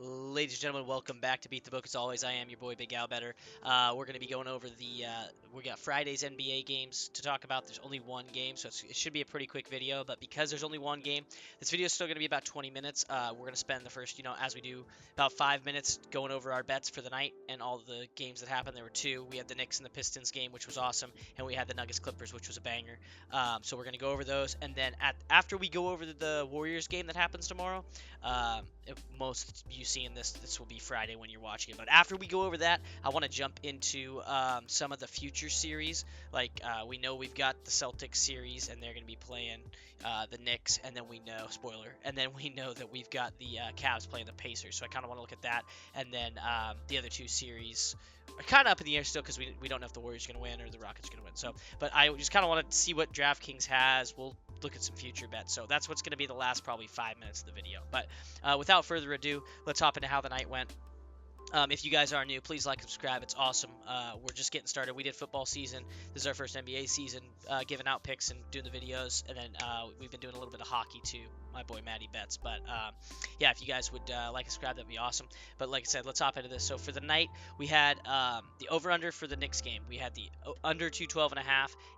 Ladies and gentlemen, welcome back to Beat the Book. As always, I am your boy Big Al Better. We're going to be going over we got Friday's NBA games to talk about. There's only one game, so it should be a pretty quick video. But because there's only one game, this video is still going to be about 20 minutes. We're going to spend the first, as we do, about 5 minutes going over our bets for the night and all the games that happened. There were two. We had the Knicks and the Pistons game, which was awesome, and we had the Nuggets Clippers, which was a banger. So we're going to go over those, and then after we go over the Warriors game that happens tomorrow. Most you see in this will be Friday when you're watching it. But after we go over that, I want to jump into some of the future series. Like we know we've got the Celtics series, and they're going to be playing the Knicks, and then we know and then we know that we've got the Cavs playing the Pacers. So I kind of want to look at that, and then the other two series are kind of up in the air still because we don't know if the Warriors are going to win or the Rockets are going to win. So, but I just kind of want to see what DraftKings has. We'll look at some future bets. So that's what's going to be the last probably 5 minutes of the video. But without further ado, let's hop into how the night went. If you guys are new, please like and subscribe. It's awesome. We're just getting started. We did football season. This is our first NBA season, giving out picks and doing the videos. And then we've been doing a little bit of hockey too. My boy Matty bets. But yeah, if you guys would like and subscribe, that'd be awesome. But like I said, let's hop into this. So for the night, we had the over/under for the Knicks game. We had the under 212.5,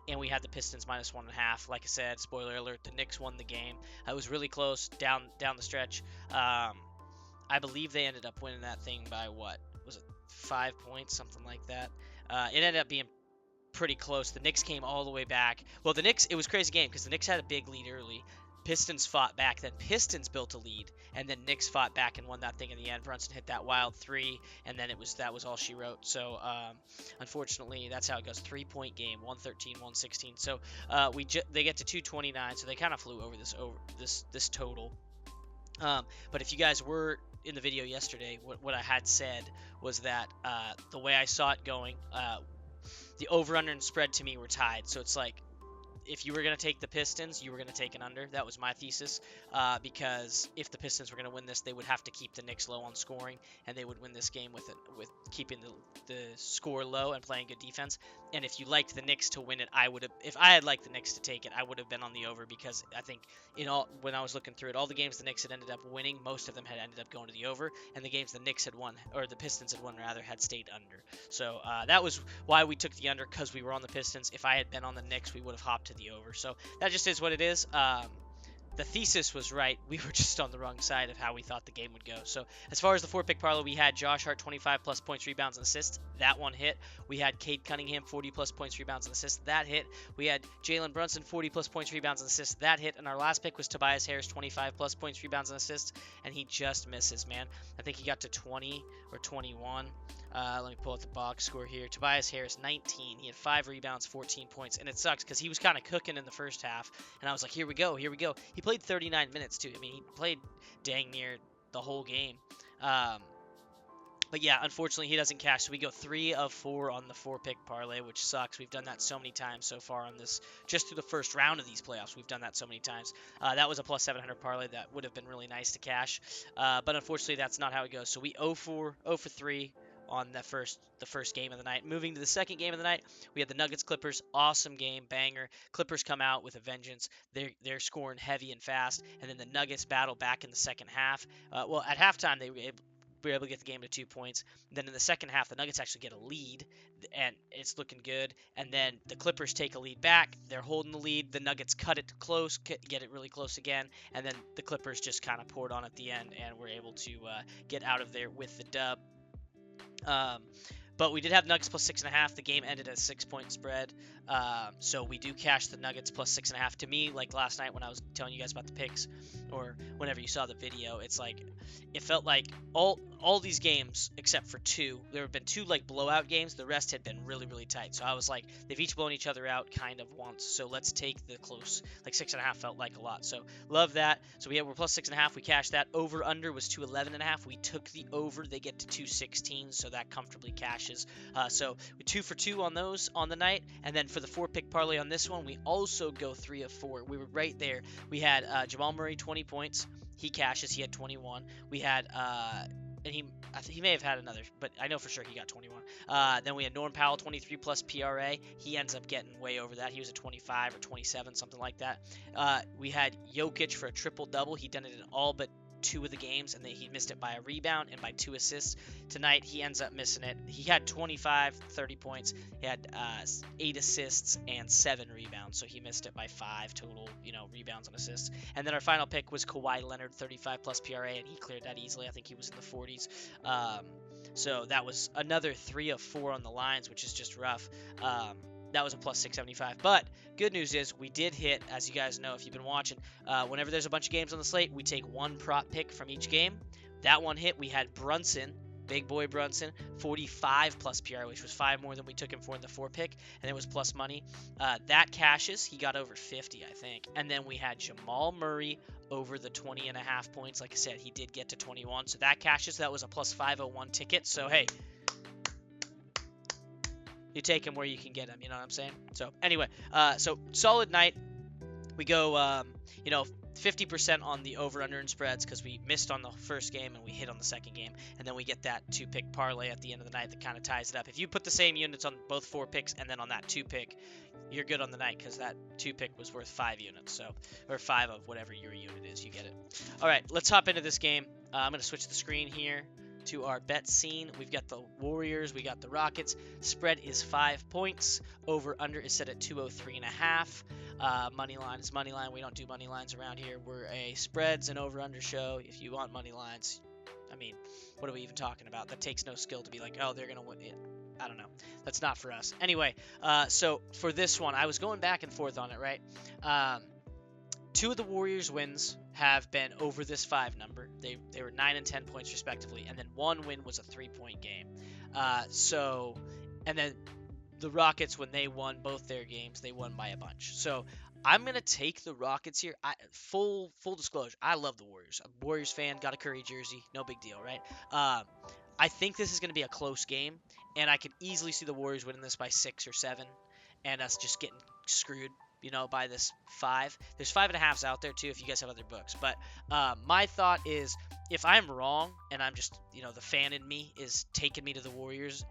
and we had the Pistons -1.5. Like I said, spoiler alert: the Knicks won the game. It was really close down the stretch. I believe they ended up winning that thing by what was it, 5 points, something like that. It ended up being pretty close. The Knicks came all the way back. Well, the Knicks, it was a crazy game because the Knicks had a big lead early. Pistons fought back, then Pistons built a lead, and then Knicks fought back and won that thing in the end. Brunson hit that wild three, and then that was all she wrote. So unfortunately, that's how it goes. 3-point game, 113-116. So they get to 229, so they kind of flew over this total. But if you guys were in the video yesterday, what I had said was that the way I saw it going, the over/under and spread to me were tied. So it's like if you were going to take the Pistons, you were going to take an under. That was my thesis, because if the Pistons were going to win this, they would have to keep the Knicks low on scoring, and they would win this game with keeping the score low and playing good defense. And if you liked the Knicks to win it, if I had liked the Knicks to take it, I would have been on the over, because I think when I was looking through it, all the games the Knicks had ended up winning, most of them had ended up going to the over, and the games the Knicks had won, or the Pistons had won rather, had stayed under. So that was why we took the under, because we were on the Pistons. If I had been on the Knicks, we would have hopped to the over. So that just is what it is. The thesis was right. We were just on the wrong side of how we thought the game would go. So as far as the 4-pick parlay, we had Josh Hart 25 plus points, rebounds, and assists. That one hit. We had Cade Cunningham 40 plus points, rebounds, and assists. That hit. We had Jalen Brunson 40 plus points, rebounds, and assists. That hit. And our last pick was Tobias Harris 25 plus points, rebounds, and assists. And he just misses, man. I think he got to 20 or 21. Let me pull up the box score here. Tobias Harris, 19. He had 5 rebounds, 14 points. And it sucks because he was kind of cooking in the first half. And I was like, here we go, here we go. He played 39 minutes, too. I mean, he played dang near the whole game. But yeah, unfortunately, he doesn't cash. So we go 3 of 4 on the 4-pick parlay, which sucks. We've done that so many times so far on this, just through the first round of these playoffs. We've done that so many times. That was a plus 700 parlay that would have been really nice to cash. But unfortunately, that's not how it goes. So we 0 for 3 on the first game of the night. Moving to the second game of the night, we had the Nuggets Clippers. Awesome game, banger. Clippers come out with a vengeance. They're scoring heavy and fast, and then the Nuggets battle back in the second half. Well, at halftime they were able to get the game to 2 points. Then in the second half, the Nuggets actually get a lead, and it's looking good. And then the Clippers take a lead back. They're holding the lead. The Nuggets cut it close, get it really close again, and then the Clippers just kind of poured on at the end, and were able to get out of there with the dub. But we did have Nuggets plus 6.5. The game ended at a 6-point spread. So we do cash the Nuggets plus 6.5. To me, like last night when I was telling you guys about the picks, or whenever you saw the video, it's like it felt like all these games except for 2. There have been 2 like blowout games. The rest had been really, really tight. So I was like, they've each blown each other out kind of once. So let's take the close. Like 6.5 felt like a lot. So love that. So we're plus 6.5. We cashed that. Over under was 211.5. We took the over. They get to 216. So that comfortably cashes. So 2 for 2 on those on the night. And then for the 4-pick parlay on this one, we also go 3 of 4. We were right there. We had Jamal Murray 20 points. He cashes. He had 21. We had and he may have had another, but I know for sure he got 21. Then we had Norm Powell 23 plus PRA. He ends up getting way over that. He was at 25 or 27, something like that. We had Jokic for a triple double. He done it in all but 2 of the games, and then he missed it by a rebound and by 2 assists. Tonight, he ends up missing it. He had 25, 30 points. He had 8 assists and 7 rebounds, so he missed it by 5 total, rebounds and assists. And then our final pick was Kawhi Leonard, 35 plus PRA, and he cleared that easily. I think he was in the 40s. So that was another 3 of 4 on the lines, which is just rough. That was a plus 675. But good news is we did hit, as you guys know if you've been watching, whenever there's a bunch of games on the slate, we take one prop pick from each game. That one hit. We had Brunson, big boy Brunson, 45 plus PRA, which was 5 more than we took him for in the 4 pick, and it was plus money. That cashes. He got over 50, I think. And then we had Jamal Murray over the 20.5 points. Like I said, he did get to 21, so that cashes. That was a plus 501 ticket. So, hey, you take him where you can get him, you know what I'm saying? So anyway, so solid night. We go, 50% on the over-under and spreads because we missed on the first game and we hit on the second game. And then we get that 2-pick parlay at the end of the night that kind of ties it up. If you put the same units on both 4 picks and then on that 2-pick, you're good on the night because that 2-pick was worth 5 units. So, or 5 of whatever your unit is, you get it. All right, let's hop into this game. I'm going to switch the screen here to our bet scene. We've got the Warriors, we got the Rockets. Spread is 5 points. Over under is set at 203.5. Money line is money line. We don't do money lines around here. We're a spreads and over under show. If you want money lines, I mean, what are we even talking about? That takes no skill to be like, oh, they're gonna win it. I don't know. That's not for us. Anyway, so for this one, I was going back and forth on it, right? 2 of the Warriors wins have been over this 5 number. They were 9 and 10 points respectively, and then 1 win was a 3-point game. And then the Rockets, when they won both their games, they won by a bunch. So I'm gonna take the Rockets here. Full disclosure, I love the Warriors. I'm a Warriors fan, got a Curry jersey, no big deal, right? I think this is gonna be a close game, and I could easily see the Warriors winning this by 6 or 7, and us just getting screwed, by this 5. There's 5.5s out there too if you guys have other books. But my thought is, if I'm wrong and I'm just, the fan in me is taking me to the Warriors,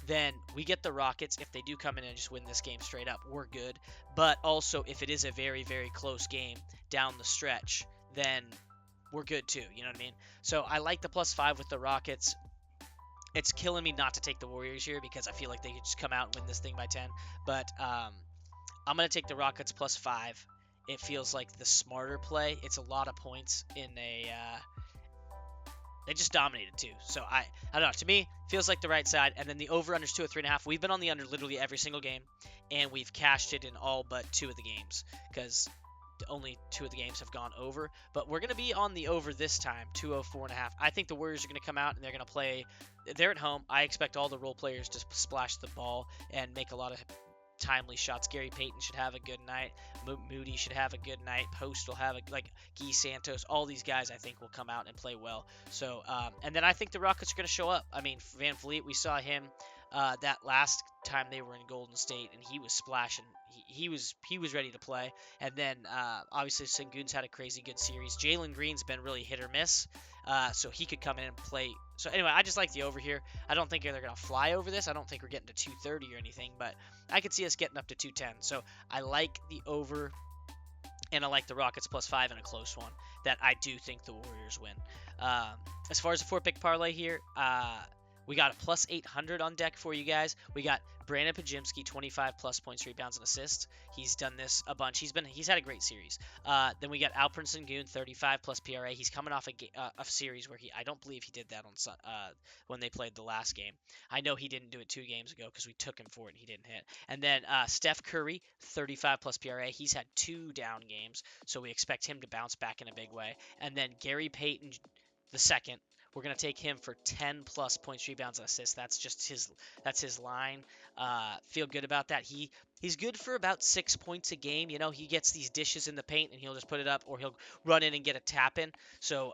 then we get the Rockets. If they do come in and just win this game straight up, we're good. But also, if it is a very, very close game down the stretch, then we're good too. You know what I mean? So I like the plus 5 with the Rockets. It's killing me not to take the Warriors here because I feel like they could just come out and win this thing by 10. But I'm going to take the Rockets plus 5. It feels like the smarter play. It's a lot of points in a... they just dominated too. So I don't know. To me, feels like the right side. And then the over-under is 203.5. We've been on the under literally every single game. And we've cashed it in all but 2 of the games. Because only 2 of the games have gone over. But we're going to be on the over this time, 204.5. I think the Warriors are going to come out and they're going to play... They're at home. I expect all the role players to splash the ball and make a lot of timely shots. Gary Payton should have a good night. Moody should have a good night. Post will have Guy Santos. All these guys I think will come out and play well. So and then I think the Rockets are going to show up. I mean, Van Vliet, we saw him that last time they were in Golden State, and he was splashing. He was ready to play. And then obviously Sengun's had a crazy good series. Jalen Green's been really hit or miss, so he could come in and play. So anyway, I just like the over here. I don't think they're going to fly over this. I don't think we're getting to 230 or anything, but I could see us getting up to 210. So I like the over, and I like the Rockets plus 5 in a close one that I do think the Warriors win. As far as the 4-pick parlay here, we got a plus 800 on deck for you guys. We got Brandon Pajimski, 25 plus points, rebounds, and assists. He's done this a bunch. He's had a great series. Then we got Alperen Sengun, 35 plus PRA. He's coming off a series where I don't believe he did that on when they played the last game. I know he didn't do it 2 games ago because we took him for it and he didn't hit. And then Steph Curry, 35 plus PRA. He's had 2 down games, so we expect him to bounce back in a big way. And then Gary Payton, the second. We're going to take him for 10 plus points, rebounds, and assists. That's his line. Feel good about that. He's good for about 6 points a game. He gets these dishes in the paint and he'll just put it up, or he'll run in and get a tap in. So,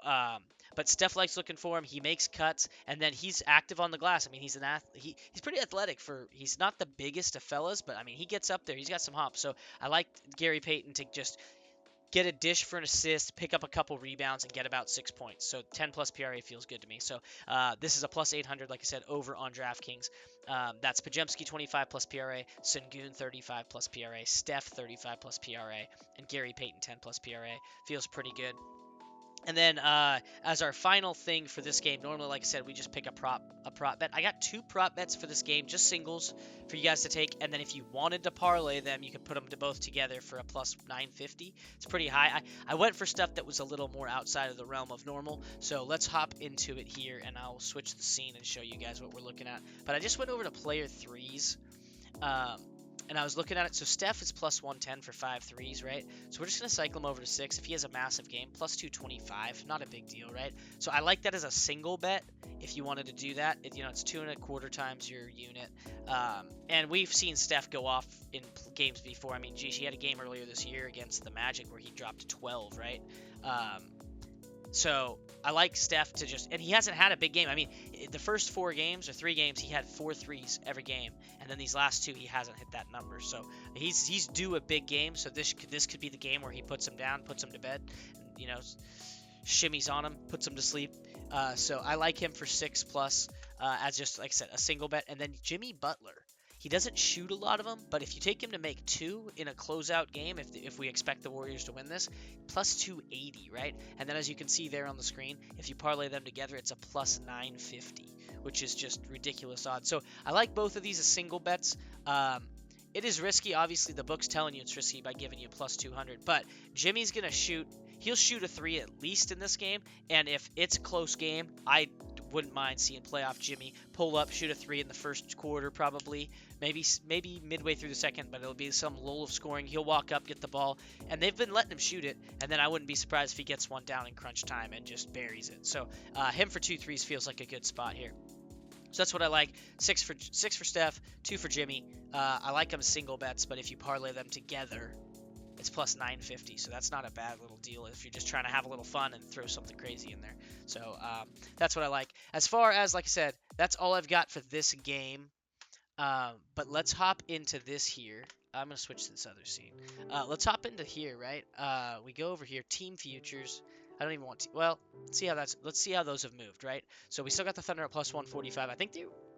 but Steph likes looking for him. He makes cuts, and then he's active on the glass. I mean, he's he's pretty athletic he's not the biggest of fellas, but I mean, he gets up there. He's got some hops. So I like Gary Payton to just get a dish for an assist, pick up a couple rebounds, and get about 6 points. So 10 plus PRA feels good to me. So this is a plus 800, like I said, over on DraftKings. That's Pajemski 25 plus PRA, Sengun 35 plus PRA, Steph 35 plus PRA, and Gary Payton 10 plus PRA. Feels pretty good. And then as our final thing for this game, normally, like I said, we just pick a prop bet. I got 2 prop bets for this game, just singles for you guys to take. And then if you wanted to parlay them, you could put them to both together for a plus 950. It's pretty high. I went for stuff that was a little more outside of the realm of normal. So let's hop into it here, and I'll switch the scene and show you guys what we're looking at. But I just went over to player threes. And I was looking at it. So Steph is plus 110 for 5 threes, right? So we're just going to cycle him over to 6. If he has a massive game, plus 225. Not a big deal, right? So I like that as a single bet if you wanted to do that. It's 2.25 times your unit. And we've seen Steph go off in games before. I mean, geez, he had a game earlier this year against the Magic where he dropped 12, right? So I like Steph to just, and he hasn't had a big game. I mean, the first 4 games or 3 games, he had 4 threes every game, and then these last 2, he hasn't hit that number. So he's due a big game. So this could be the game where he puts him down, puts him to bed, shimmies on him, puts him to sleep. So I like him for 6 plus as just, like I said, a single bet. And then Jimmy Butler. He doesn't shoot a lot of them, but if you take him to make 2 in a closeout game, if we expect the Warriors to win this, plus 280, right? And then as you can see there on the screen, if you parlay them together, it's a plus 950, which is just ridiculous odds. So I like both of these as single bets. It is risky. Obviously, the book's telling you it's risky by giving you plus 200, but Jimmy's going to shoot. He'll shoot a 3 at least in this game, and if it's a close game, I wouldn't mind seeing playoff Jimmy pull up, shoot a 3 in the first quarter, probably. Maybe midway through the second, but it'll be some lull of scoring. He'll walk up, get the ball, and they've been letting him shoot it, and then I wouldn't be surprised if he gets one down in crunch time and just buries it. So him for 2 threes feels like a good spot here. So that's what I like. 6 for Steph, 2 for Jimmy. I like them as single bets, but if you parlay them together, it's plus 950, so that's not a bad little deal if you're just trying to have a little fun and throw something crazy in there. So that's what I like. As far as, like I said, that's all I've got for this game. But let's hop into this here. I'm going to switch to this other scene. Let's hop into here, right? We go over here, team futures. I don't even want to. Well, let's see how those have moved, right? So we still got the Thunder at plus 145. I think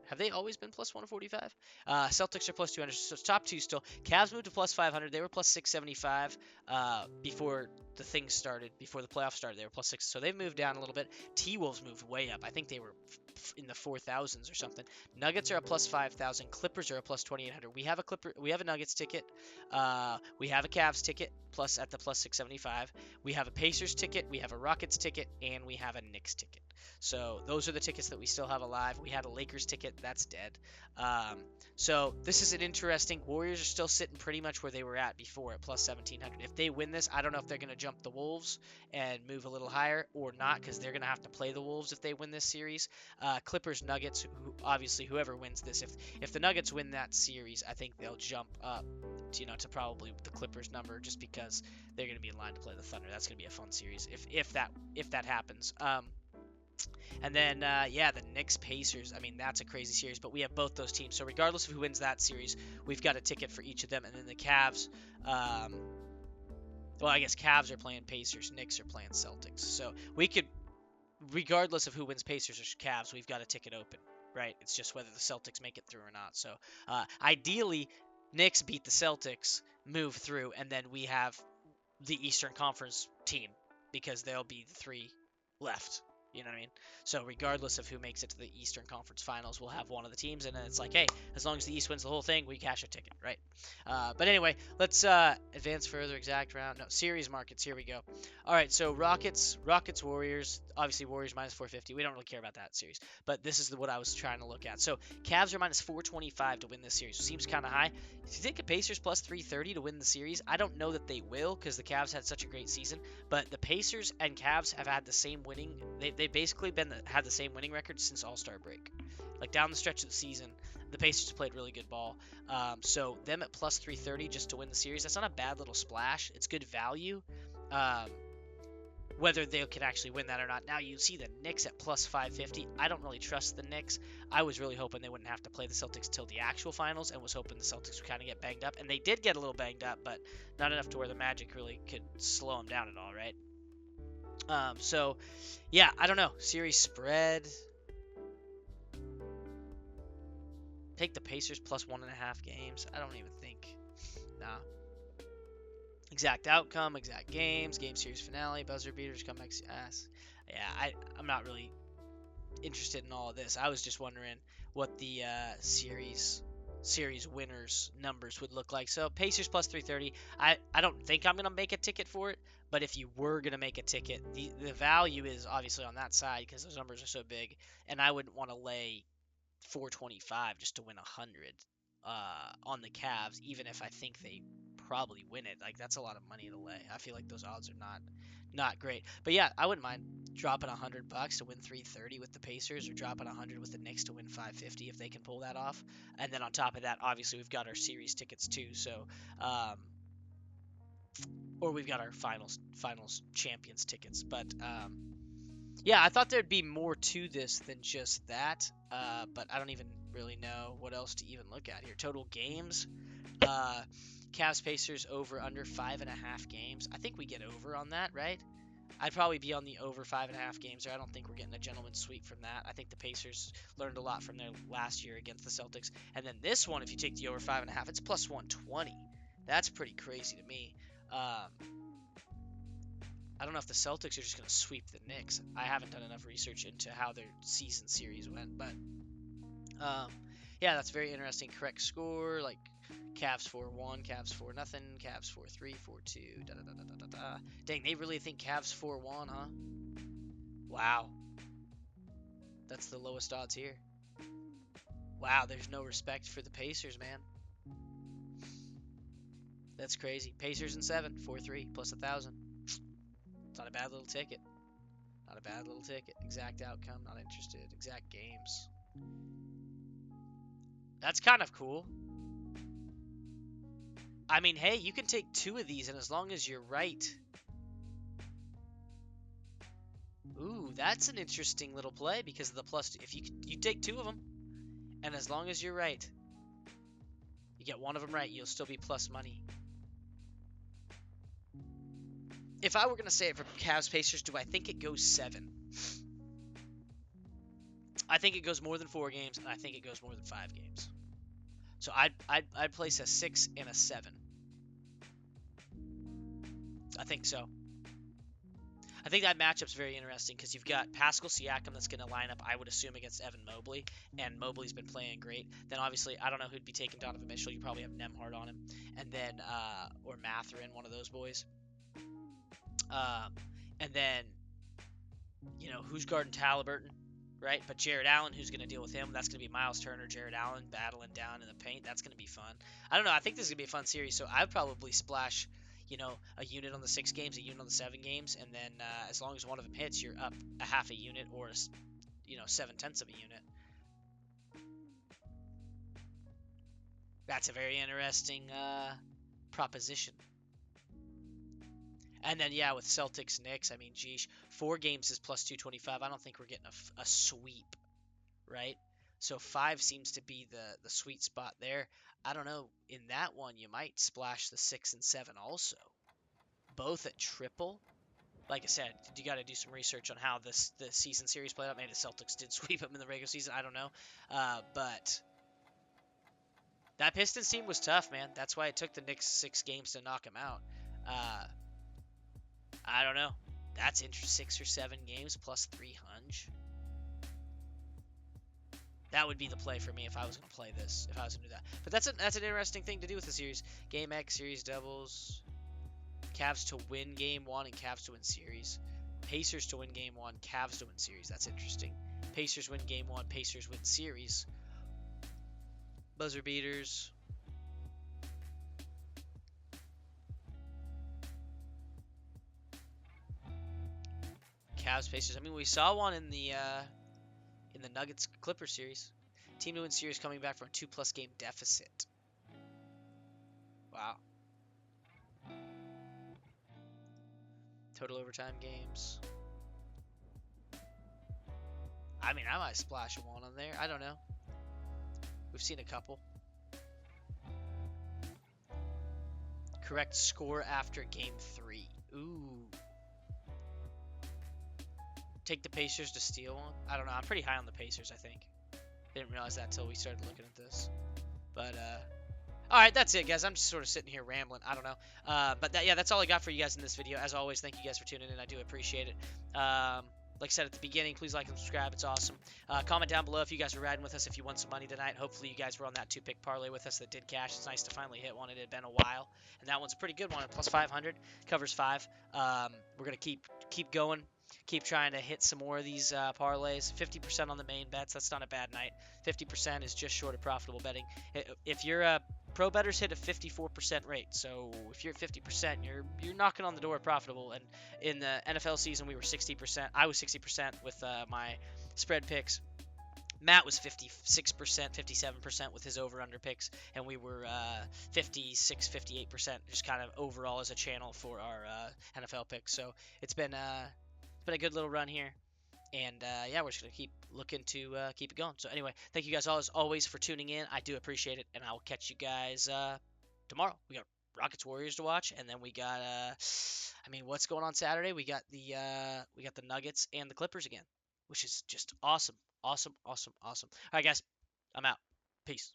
have they always been plus 145? Celtics are plus 200. So it's top 2 still. Cavs moved to plus 500. They were plus 675 before the thing started, before the playoffs started. They were plus 6. So they've moved down a little bit. T-Wolves moved way up. I think they were in the 4,000s or something. Nuggets are a plus 5,000. Clippers are a plus 2,800. We have a Nuggets ticket. We have a Cavs ticket plus at the plus 675. We have a Pacers ticket. We have a Rockets ticket, and we have a Knicks ticket. So those are the tickets that we still have alive. We had a Lakers ticket. That's dead. So this is an interesting. Warriors are still sitting pretty much where they were at before at plus 1,700. If they win this, I don't know if they're going to jump the Wolves and move a little higher or not, because they're going to have to play the Wolves if they win this series. Clippers, Nuggets, obviously whoever wins this. If the Nuggets win that series, I think they'll jump up to probably the Clippers number, just because they're going to be in line to play the Thunder. That's going to be a fun series if that happens. And then, the Knicks Pacers. I mean, that's a crazy series, but we have both those teams. So regardless of who wins that series, we've got a ticket for each of them. And then the Cavs, I guess Cavs are playing Pacers, Knicks are playing Celtics. So we could, regardless of who wins Pacers or Cavs, we've got a ticket open, right? It's just whether the Celtics make it through or not. So ideally, Knicks beat the Celtics, move through, and then we have the Eastern Conference team, because they'll be the 3 left. You know what I mean? So regardless of who makes it to the Eastern Conference Finals, we'll have one of the teams, and then it's like, hey, as long as the East wins the whole thing, we cash a ticket, right? But anyway, let's advance further. Exact round. No, series markets. Here we go. All right, so Rockets, Warriors. Obviously, Warriors minus 450. We don't really care about that series, but this is what I was trying to look at. So Cavs are minus 425 to win this series. Seems kind of high. If you think of Pacers plus 330 to win the series, I don't know that they will, because the Cavs had such a great season. But the Pacers and Cavs have had the same winning. They've basically had the same winning record since All-Star break. Like down the stretch of the season, the Pacers played really good ball. So them at plus 330 just to win the series, that's not a bad little splash. It's good value. Whether they can actually win that or not. Now you see the Knicks at plus 550. I don't really trust the Knicks. I was really hoping they wouldn't have to play the Celtics till the actual finals, and was hoping the Celtics would kind of get banged up. And they did get a little banged up, but not enough to where the Magic really could slow them down at all, right? I don't know. Series spread. Take the Pacers plus 1.5 games. I don't even think. Nah. Exact outcome, exact games, game series finale, buzzer beaters, comebacks. Yeah, I'm not really interested in all of this. I was just wondering what the series winners numbers would look like. So Pacers plus 330. I don't think I'm gonna make a ticket for it, but if you were gonna make a ticket, the value is obviously on that side because those numbers are so big, and I wouldn't want to lay 425 just to win 100 on the Cavs, even if I think they probably win it. Like that's a lot of money to lay. I feel like those odds are not great. But yeah, I wouldn't mind dropping $100 to win 330 with the Pacers, or dropping 100 with the Knicks to win 550 if they can pull that off. And then on top of that, obviously we've got our series tickets too. So, or we've got our finals champions tickets. But yeah, I thought there'd be more to this than just that. But I don't even really know what else to even look at here. Total games. Cavs Pacers over under 5.5 games. I think we get over on that, right? I'd probably be on the over 5.5 games there. I don't think we're getting a gentleman's sweep from that. I think the Pacers learned a lot from their last year against the Celtics. And then this one, if you take the over 5.5, it's plus 120. That's pretty crazy to me. I don't know if the Celtics are just going to sweep the Knicks. I haven't done enough research into how their season series went, but yeah, that's very interesting. Correct score, like Cavs 4-1, Cavs 4-0, Cavs 4-3, 4-2, da da da da da da. Dang, they really think Cavs 4-1, huh? Wow. That's the lowest odds here. Wow, there's no respect for the Pacers, man. That's crazy. Pacers in 7, 4-3, plus 1,000. It's not a bad little ticket. Not a bad little ticket. Exact outcome, not interested. Exact games. That's kind of cool. I mean, hey, you can take 2 of these, and as long as you're right. Ooh, that's an interesting little play because of the plus 2. If you take 2 of them, and as long as you're right, you get 1 of them right, you'll still be plus money. If I were going to say it for Cavs Pacers, do I think it goes 7? I think it goes more than 4 games, and I think it goes more than 5 games. So I'd place a 6 and a 7. I think so. I think that matchup's very interesting because you've got Pascal Siakam that's going to line up, I would assume, against Evan Mobley, and Mobley's been playing great. Then obviously, I don't know who'd be taking Donovan Mitchell. You probably have Nembhard on him, and then or Mathurin, one of those boys. And then who's guarding Halliburton, right? But Jared Allen, who's going to deal with him? That's going to be Miles Turner, Jared Allen battling down in the paint. That's going to be fun. I don't know. I think this is going to be a fun series, so I'd probably splash a unit on the 6 games, a unit on the 7 games, and then as long as one of them hits, you're up a half a unit or 7/10 of a unit. That's a very interesting proposition. And then yeah, with Celtics Knicks, I mean, geesh, 4 games is plus 225. I don't think we're getting a sweep, right? So 5 seems to be the sweet spot there. I don't know. In that one, you might splash the 6 and 7 also. Both at triple. Like I said, you got to do some research on how the season series played out. Maybe the Celtics did sweep them in the regular season. I don't know. But that Pistons team was tough, man. That's why it took the Knicks 6 games to knock them out. I don't know. That's interesting. 6 or 7 games plus 300. That would be the play for me if I was going to play this. If I was going to do that. But that's an interesting thing to do with the series. Game X, series doubles. Cavs to win game 1 and Cavs to win series. Pacers to win game 1, Cavs to win series. That's interesting. Pacers win game 1, Pacers win series. Buzzer beaters. Cavs Pacers. I mean, we saw one in the Nuggets Clippers series. Team to win series coming back from a 2+ game deficit. Wow. Total overtime games. I mean, I might splash one on there. I don't know. We've seen a couple. Correct score after game 3. Ooh. Take the Pacers to steal one. I don't know. I'm pretty high on the Pacers, I think. Didn't realize that until we started looking at this. But All right, that's it, guys. I'm just sort of sitting here rambling. I don't know. Yeah, that's all I got for you guys in this video. As always, thank you guys for tuning in. I do appreciate it. Like I said at the beginning, please like and subscribe. It's awesome. Comment down below if you guys were riding with us, if you won some money tonight. Hopefully, you guys were on that two-pick parlay with us that did cash. It's nice to finally hit one. It had been a while, and that one's a pretty good one. Plus 500 covers 5. We're gonna keep going. Keep trying to hit some more of these parlays. 50% on the main bets. That's not a bad night. 50% is just short of profitable betting. If you're a pro bettors hit a 54% rate. So if you're at 50%, you're knocking on the door of profitable. And in the NFL season, we were 60%. I was 60% with my spread picks. Matt was 56%, 57% with his over/under picks, and we were 56, 58% just kind of overall as a channel for our NFL picks. So it's been a good little run here. And yeah, we're just going to keep looking to keep it going. So anyway, thank you guys as always for tuning in. I do appreciate it. And I will catch you guys tomorrow. We got Rockets Warriors to watch. And then we got, what's going on Saturday? We got the Nuggets and the Clippers again, which is just awesome. Awesome, awesome, awesome. All right, guys, I'm out. Peace.